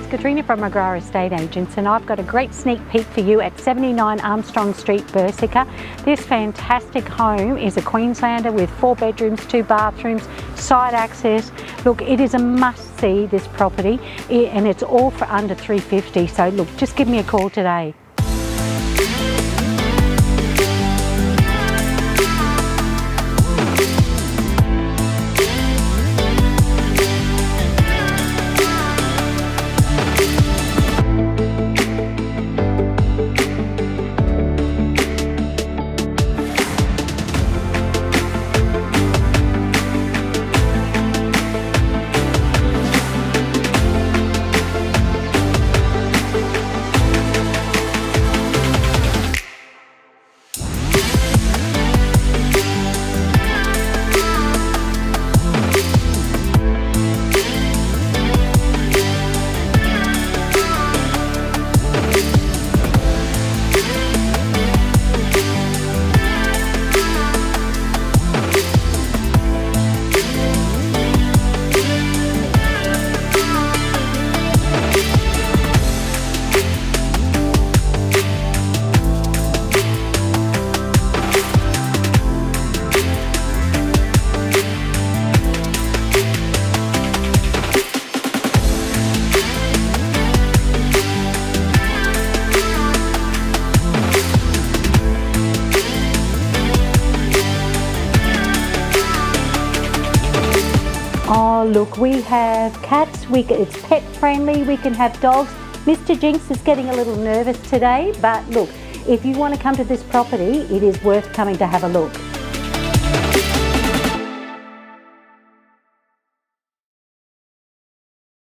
Katrina from McGrath Estate Agents, and I've got a great sneak peek for you at 79 Armstrong Street, Berserker. This fantastic home is a Queenslander with 4 bedrooms, 2 bathrooms, side access. Look, it is a must-see, this property, and it's all for under $350. So look, just give me a call today. Oh look, we have cats, it's pet friendly, we can have dogs. Mr. Jinx is getting a little nervous today, but look, if you want to come to this property, it is worth coming to have a look.